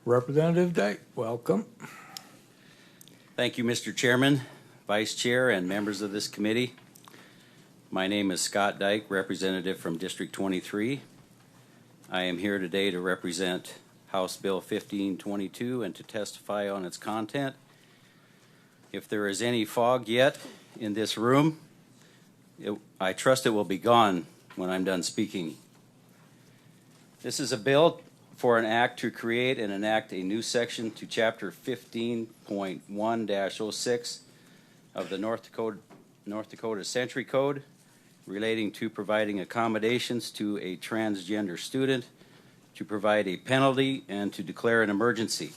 Representative Dyk, welcome. Thank you, Mr. Chairman, Vice Chair, and members of this committee. My name is Scott Dyk, representative from District 23. I am here today to represent House Bill 1522 and to testify on its content. If there is any fog yet in this room, I trust it will be gone when I'm done speaking. This is a bill for an act to create and enact a new section to Chapter 15.1-06 of the North Dakota Century Code relating to providing accommodations to a transgender student, to provide a penalty, and to declare an emergency.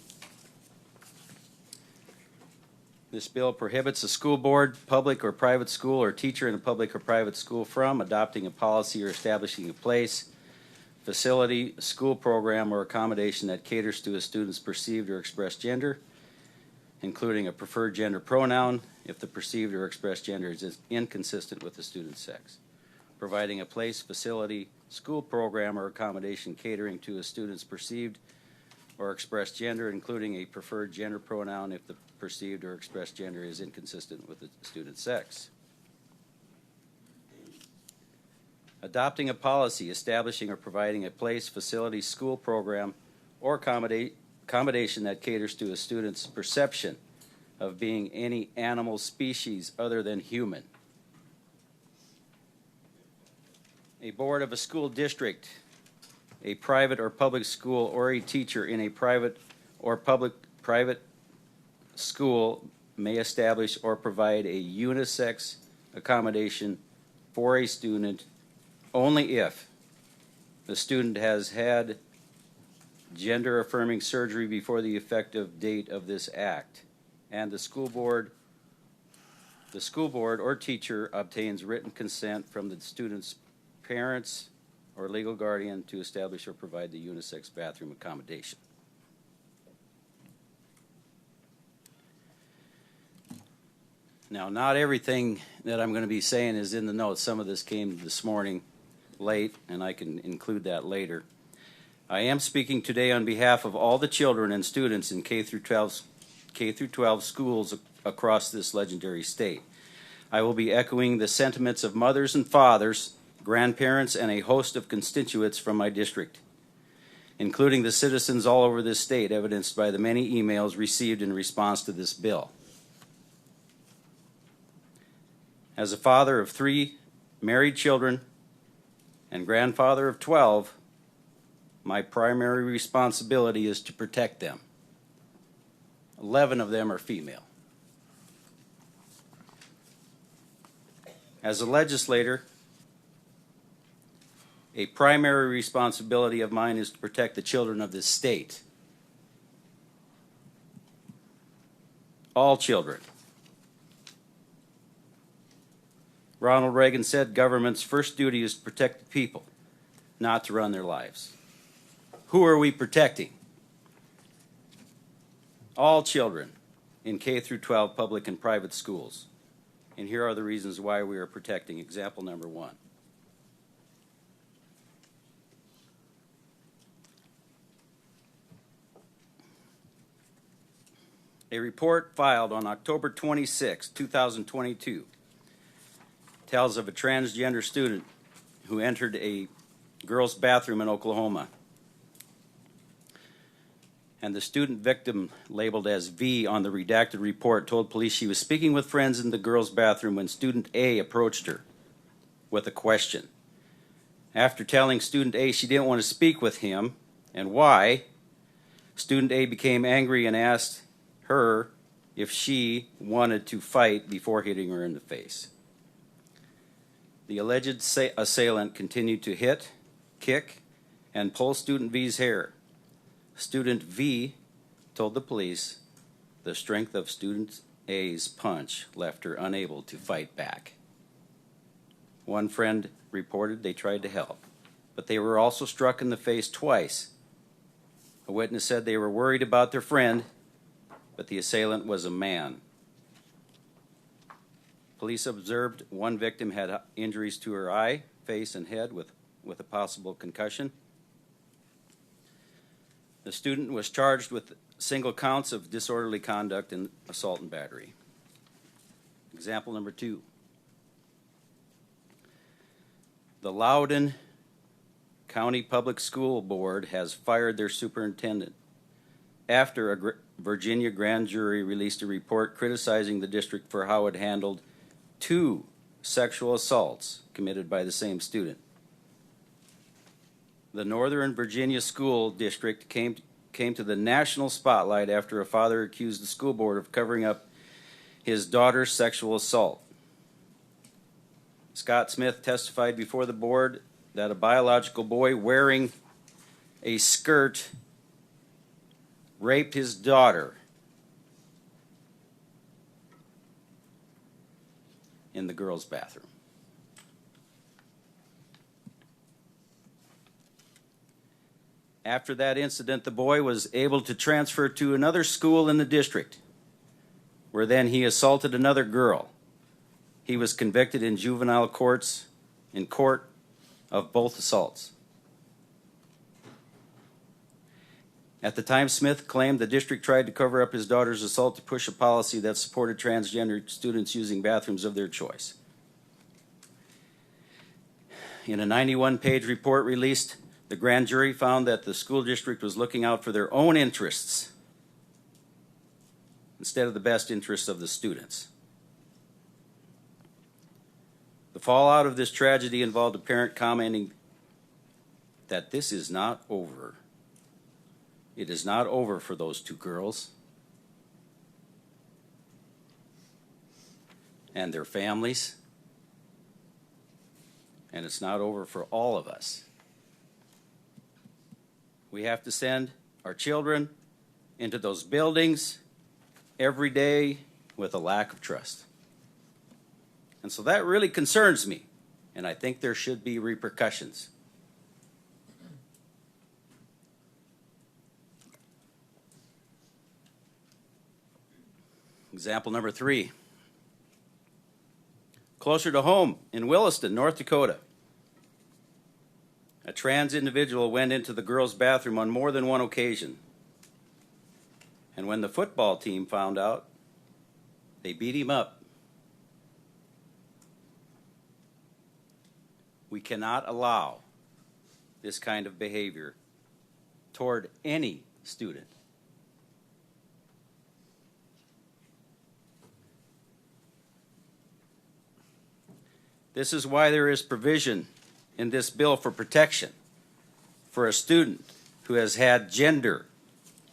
This bill prohibits a school board, public or private school, or teacher in a public or private school from adopting a policy or establishing a place, facility, school program, or accommodation that caters to a student's perceived or expressed gender, including a preferred gender pronoun if the perceived or expressed gender is inconsistent with the student's sex. Providing a place, facility, school program, or accommodation catering to a student's perceived or expressed gender, including a preferred gender pronoun if the perceived or expressed gender is inconsistent with the student's sex. Adopting a policy establishing or providing a place, facility, school program, or accommodation that caters to a student's perception of being any animal species other than human. A board of a school district, a private or public school, or a teacher in a private or private school may establish or provide a unisex accommodation for a student only if the student has had gender-affirming surgery before the effective date of this act, and the school board or teacher obtains written consent from the student's parents or legal guardian to establish or provide the unisex bathroom accommodation. Now, not everything that I'm going to be saying is in the notes. Some of this came this morning late, and I can include that later. I am speaking today on behalf of all the children and students in K through 12 schools across this legendary state. I will be echoing the sentiments of mothers and fathers, grandparents, and a host of constituents from my district, including the citizens all over this state, evidenced by the many emails received in response to this bill. As a father of 3 married children and grandfather of 12, my primary responsibility is to protect them. 11 of them are female. As a legislator, a primary responsibility of mine is to protect the children of this state. All children. Ronald Reagan said government's first duty is to protect the people, not to run their lives. Who are we protecting? All children in K through 12 public and private schools. And here are the reasons why we are protecting. Example number 1. A report filed on October 26, 2022 tells of a transgender student who entered a girls' bathroom in Oklahoma. And the student victim, labeled as V on the redacted report, told police she was speaking with friends in the girls' bathroom when student A approached her with a question. After telling student A she didn't want to speak with him and why, student A became angry and asked her if she wanted to fight before hitting her in the face. The alleged assailant continued to hit, kick, and pull student V's hair. Student V told the police the strength of student A's punch left her unable to fight back. One friend reported they tried to help, but they were also struck in the face twice. A witness said they were worried about their friend, but the assailant was a man. Police observed one victim had injuries to her eye, face, and head with a possible concussion. The student was charged with single counts of disorderly conduct and assault and battery. Example number 2. The Loudoun County Public School Board has fired their superintendent after a Virginia grand jury released a report criticizing the district for how it handled 2 sexual assaults committed by the same student. The Northern Virginia School District came to the national spotlight after a father accused the school board of covering up his daughter's sexual assault. Scott Smith testified before the board that a biological boy wearing a skirt raped his daughter in the girls' bathroom. After that incident, the boy was able to transfer to another school in the district, where then he assaulted another girl. He was convicted in juvenile court of both assaults. At the time, Smith claimed the district tried to cover up his daughter's assault to push a policy that supported transgender students using bathrooms of their choice. In a 91-page report released, the grand jury found that the school district was looking out for their own interests instead of the best interests of the students. The fallout of this tragedy involved a parent commenting that this is not over. It is not over for those 2 girls and their families, and it's not over for all of us. We have to send our children into those buildings every day with a lack of trust. And so that really concerns me, and I think there should be repercussions. Example number 3. Closer to home, in Williston, North Dakota, a trans individual went into the girls' bathroom on more than one occasion. And when the football team found out, they beat him up. We cannot allow this kind of behavior toward any student. This is why there is provision in this bill for protection for a student who has had gender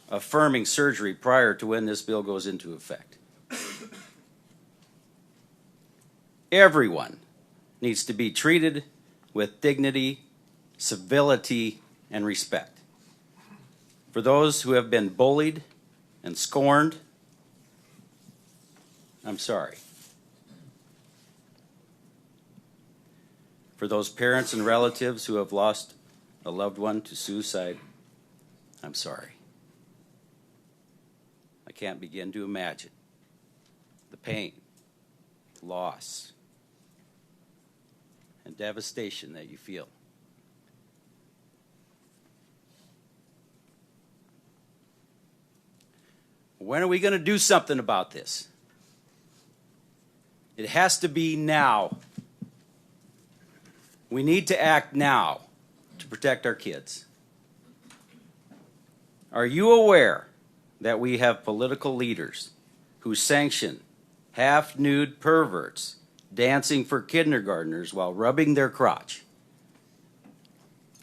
affirming surgery prior to when this bill goes into effect. Everyone needs to be treated with dignity, civility, and respect. For those who have been bullied and scorned, I'm sorry. For those parents and relatives who have lost a loved one to suicide, I'm sorry. I can't begin to imagine the pain, loss, and devastation that you feel. When are we going to do something about this? It has to be now. We need to act now to protect our kids. Are you aware that we have political leaders who sanction half-nude perverts dancing for kindergartners while rubbing their crotch?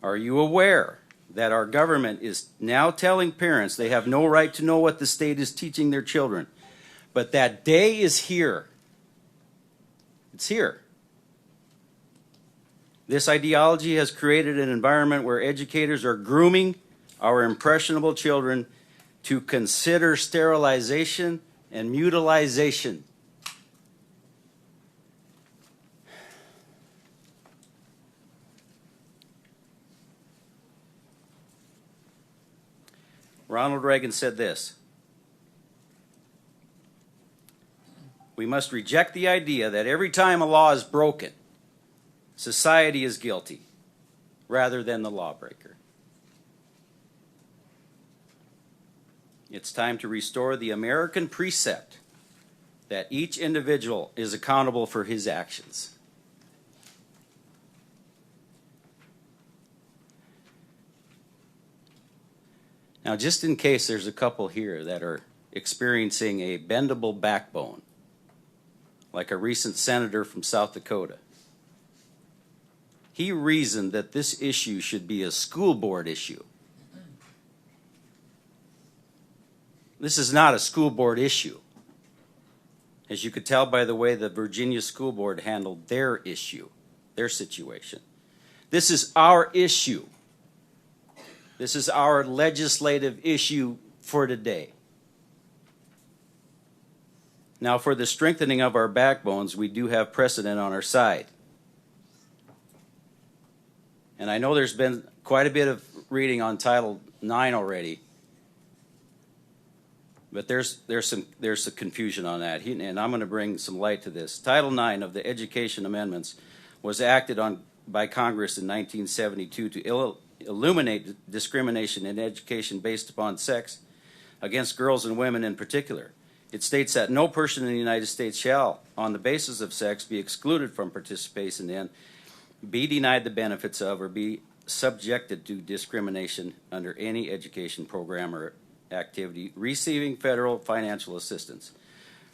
Are you aware that our government is now telling parents they have no right to know what the state is teaching their children? But that day is here. It's here. This ideology has created an environment where educators are grooming our impressionable children to consider sterilization and mutilization. Ronald Reagan said this: "We must reject the idea that every time a law is broken, society is guilty, rather than the lawbreaker." It's time to restore the American precept that each individual is accountable for his actions. Now, just in case there's a couple here that are experiencing a bendable backbone, like a recent senator from South Dakota, he reasoned that this issue should be a school board issue. This is not a school board issue, as you could tell by the way the Virginia School Board handled their issue, their situation. This is our issue. This is our legislative issue for today. Now, for the strengthening of our backbones, we do have precedent on our side. And I know there's been quite a bit of reading on Title IX already, but there's some confusion on that, and I'm going to bring some light to this. Title IX of the Education Amendments was acted on by Congress in 1972 to eliminate discrimination in education based upon sex against girls and women in particular. It states that no person in the United States shall, on the basis of sex, be excluded from participation in, be denied the benefits of, or be subjected to discrimination under any education program or activity receiving federal financial assistance.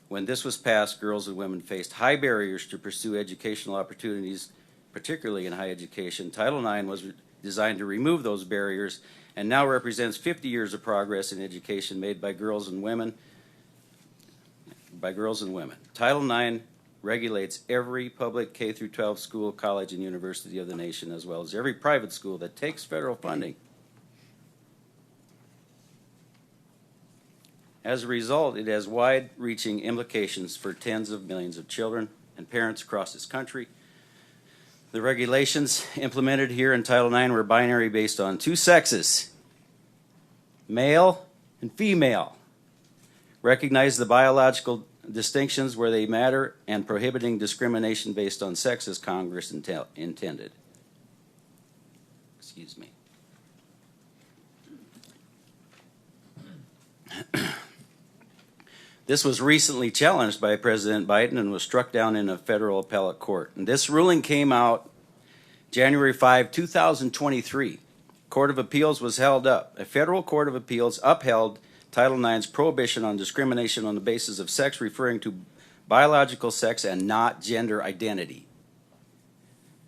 When this was passed, girls and women faced high barriers to pursue educational opportunities, particularly in high education. Title IX was designed to remove those barriers and now represents 50 years of progress in education made by girls and women. Title IX regulates every public K-12 school, college, and university of the nation, as well as every private school that takes federal funding. As a result, it has wide-reaching implications for tens of millions of children and parents across this country. The regulations implemented here in Title IX were binary based on two sexes, male and female. Recognize the biological distinctions where they matter and prohibiting discrimination based on sex as Congress intended. Excuse me. This was recently challenged by President Biden and was struck down in a federal appellate court. And this ruling came out January 5, 2023. Court of Appeals was held up. A federal court of appeals upheld Title IX's prohibition on discrimination on the basis of sex, referring to biological sex and not gender identity.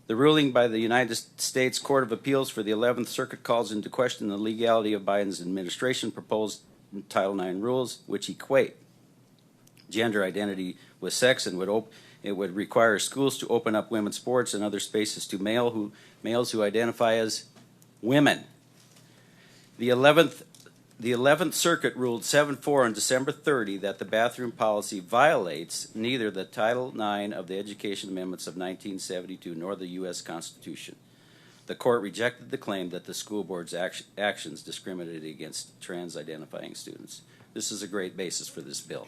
The ruling by the United States Court of Appeals for the 11th Circuit calls into question the legality of Biden's administration proposed Title IX rules, which equate gender identity with sex, and it would require schools to open up women's sports and other spaces to males who identify as women. The 11th Circuit ruled 7-4 on December 30 that the bathroom policy violates neither the Title IX of the Education Amendments of 1972 nor the U.S. Constitution. The court rejected the claim that the school board's actions discriminated against trans-identifying students. This is a great basis for this bill.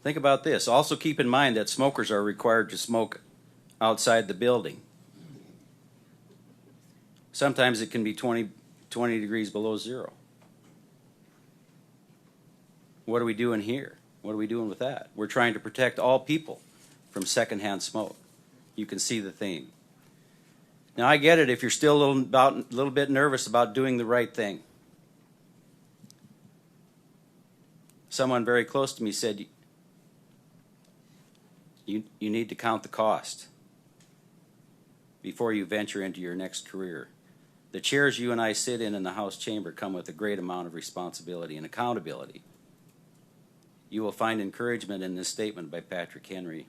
Think about this. Also keep in mind that smokers are required to smoke outside the building. Sometimes it can be 20 degrees below zero. What are we doing here? What are we doing with that? We're trying to protect all people from secondhand smoke. You can see the theme. Now, I get it if you're still a little bit nervous about doing the right thing. Someone very close to me said, you need to count the cost before you venture into your next career. The chairs you and I sit in the House chamber come with a great amount of responsibility and accountability. You will find encouragement in this statement by Patrick Henry.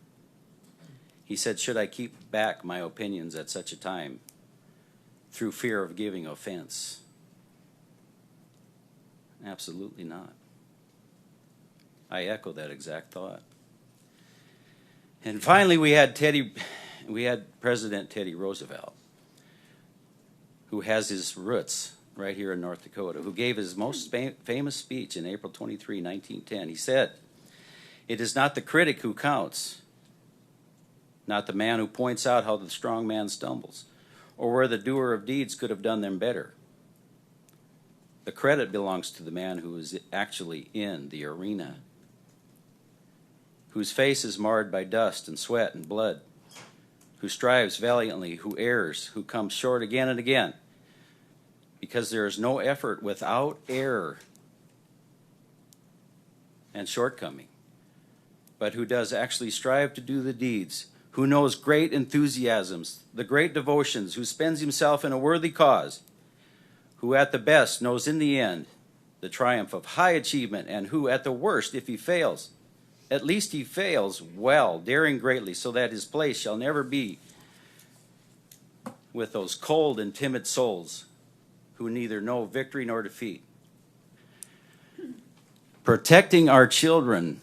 He said, "Should I keep back my opinions at such a time through fear of giving offense?" Absolutely not. I echo that exact thought. And finally, we had President Teddy Roosevelt, who has his roots right here in North Dakota, who gave his most famous speech in April 23, 1910. He said, "It is not the critic who counts, not the man who points out how the strong man stumbles, or where the doer of deeds could have done them better. The credit belongs to the man who is actually in the arena, whose face is marred by dust and sweat and blood, who strives valiantly, who errs, who comes short again and again, because there is no effort without error and shortcoming, but who does actually strive to do the deeds, who knows great enthusiasms, the great devotions, who spends himself in a worthy cause, who at the best knows in the end the triumph of high achievement, and who at the worst, if he fails, at least he fails well, daring greatly, so that his place shall never be with those cold and timid souls who neither know victory nor defeat. Protecting our children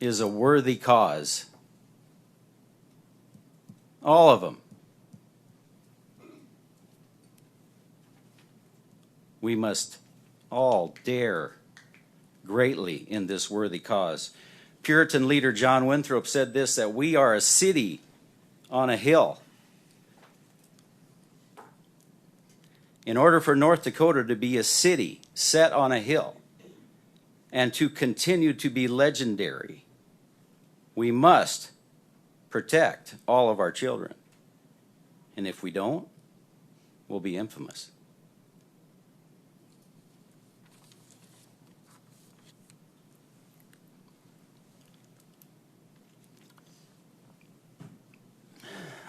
is a worthy cause. All of them. We must all dare greatly in this worthy cause. Puritan leader John Winthrop said this, that we are a city on a hill. In order for North Dakota to be a city set on a hill and to continue to be legendary, we must protect all of our children. And if we don't, we'll be infamous.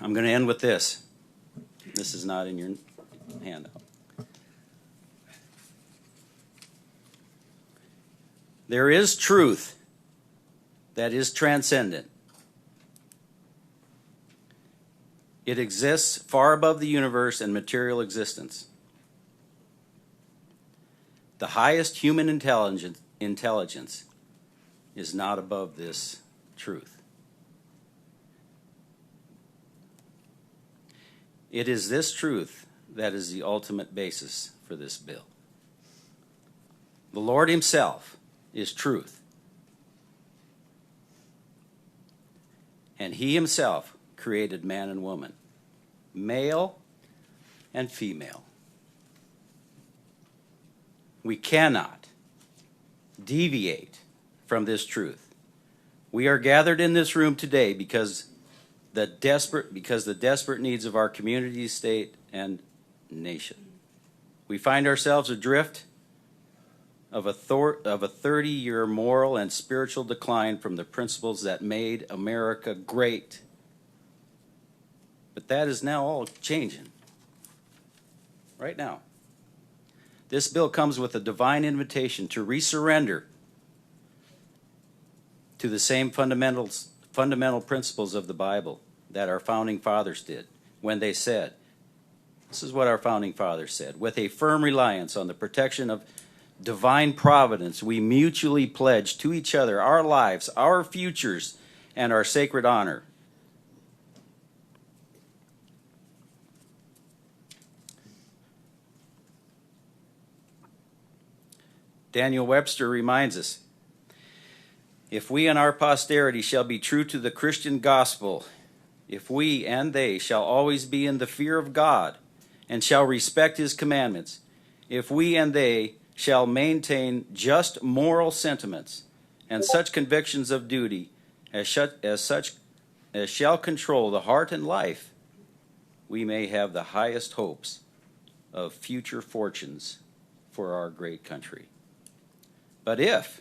I'm going to end with this. This is not in your handout. There is truth that is transcendent. It exists far above the universe and material existence. The highest human intelligence is not above this truth. It is this truth that is the ultimate basis for this bill. The Lord himself is truth. And he himself created man and woman, male and female. We cannot deviate from this truth. We are gathered in this room today because the desperate needs of our community, state, and nation. We find ourselves adrift of a 30-year moral and spiritual decline from the principles that made America great. But that is now all changing. Right now. This bill comes with a divine invitation to resurrender to the same fundamental principles of the Bible that our founding fathers did when they said, this is what our founding fathers said, with a firm reliance on the protection of divine providence, we mutually pledge to each other our lives, our futures, and our sacred honor. Daniel Webster reminds us, if we and our posterity shall be true to the Christian gospel, if we and they shall always be in the fear of God and shall respect his commandments, if we and they shall maintain just moral sentiments and such convictions of duty as shall control the heart and life, we may have the highest hopes of future fortunes for our great country. But if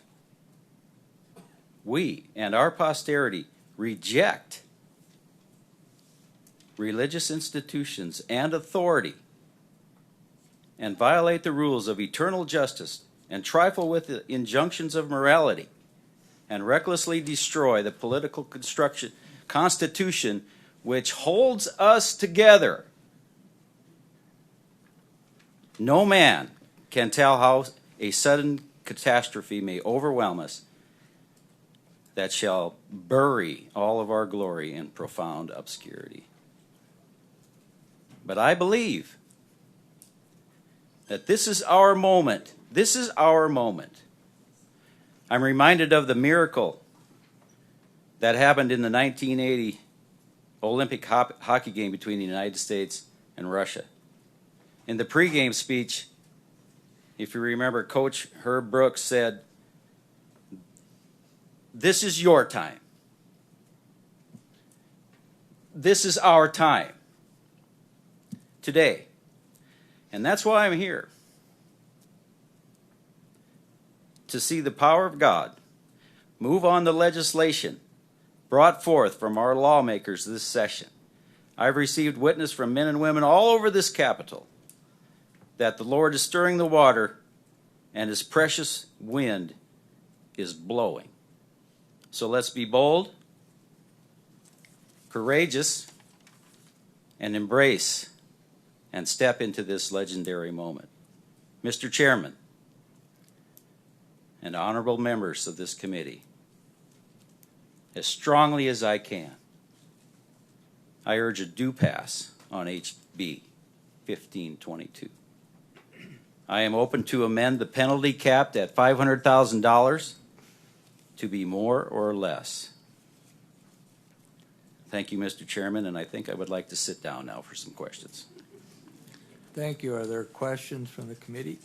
we and our posterity reject religious institutions and authority and violate the rules of eternal justice and trifle with the injunctions of morality and recklessly destroy the political constitution which holds us together, no man can tell how a sudden catastrophe may overwhelm us that shall bury all of our glory in profound obscurity. But I believe that this is our moment. This is our moment. I'm reminded of the miracle that happened in the 1980 Olympic hockey game between the United States and Russia. In the pregame speech, If you remember, Coach Herb Brooks said, "This is your time. This is our time today." And that's why I'm here. To see the power of God move on the legislation brought forth from our lawmakers this session. I've received witness from men and women all over this Capitol that the Lord is stirring the water and His precious wind is blowing. So let's be bold, courageous, and embrace and step into this legendary moment. Mr. Chairman and honorable members of this committee, as strongly as I can, I urge a do pass on HB 1522. I am open to amend the penalty capped at $500,000 to be more or less. Thank you, Mr. Chairman, and I think I would like to sit down now for some questions. Thank you. Are there questions from the committee?